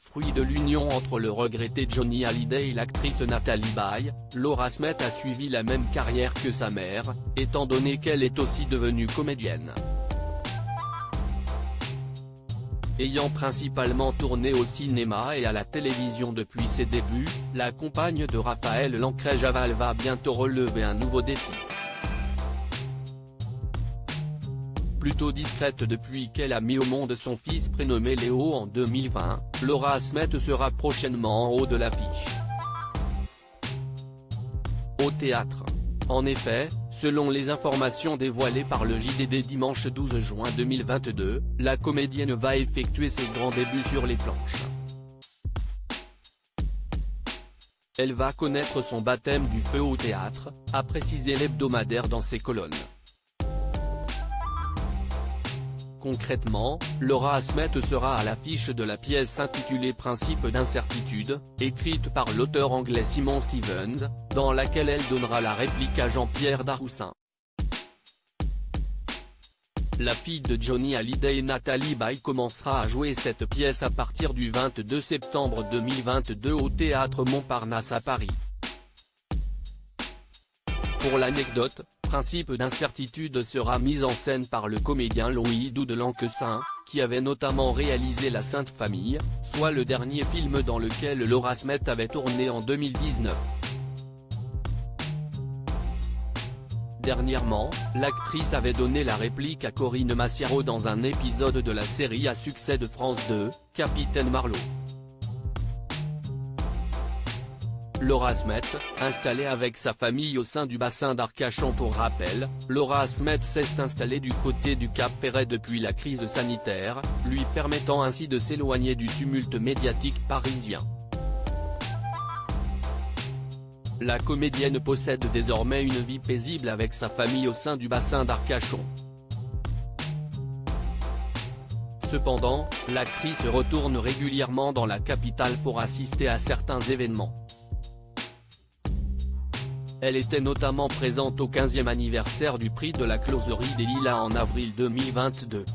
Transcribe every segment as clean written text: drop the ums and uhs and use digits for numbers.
Fruit de l'union entre le regretté Johnny Hallyday et l'actrice Nathalie Baye, Laura Smet a suivi la même carrière que sa mère, étant donné qu'elle est aussi devenue comédienne. Ayant principalement tourné au cinéma et à la télévision depuis ses débuts, la compagne de Raphaël Lancret-Javal va bientôt relever un nouveau défi. Plutôt discrète depuis qu'elle a mis au monde son fils prénommé Léo en 2020, Laura Smet sera prochainement en haut de l'affiche. Au théâtre. En effet, selon les informations dévoilées par le JDD dimanche 12 juin 2022, la comédienne va effectuer ses grands débuts sur les planches. Elle va connaître son baptême du feu au théâtre, a précisé l'hebdomadaire dans ses colonnes. Concrètement, Laura Smet sera à l'affiche de la pièce intitulée Principe d'incertitude, écrite par l'auteur anglais Simon Stevens, dans laquelle elle donnera la réplique à Jean-Pierre Daroussin. La fille de Johnny Hallyday, Nathalie Baye, commencera à jouer cette pièce à partir du 22 septembre 2022 au Théâtre Montparnasse à Paris. Pour l'anecdote, Principe d'incertitude sera mise en scène par le comédien Louis-Doux de Lanquessin, qui avait notamment réalisé La Sainte Famille, soit le dernier film dans lequel Laura Smet avait tourné en 2019. Dernièrement, l'actrice avait donné la réplique à Corinne Massiaro dans un épisode de la série à succès de France 2, Capitaine Marlowe. Laura Smet, installée avec sa famille au sein du bassin d'Arcachon. Pour rappel, Laura Smet s'est installée du côté du Cap Ferret depuis la crise sanitaire, lui permettant ainsi de s'éloigner du tumulte médiatique parisien. La comédienne possède désormais une vie paisible avec sa famille au sein du bassin d'Arcachon. Cependant, l'actrice retourne régulièrement dans la capitale pour assister à certains événements. Elle était notamment présente au 15e anniversaire du prix de la Closerie des Lilas en avril 2022.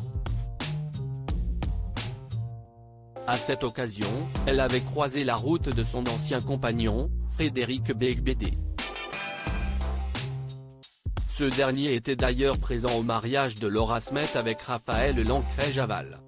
À cette occasion, elle avait croisé la route de son ancien compagnon, Frédéric Beigbeder. Ce dernier était d'ailleurs présent au mariage de Laura Smet avec Raphaël Lancret-Javal.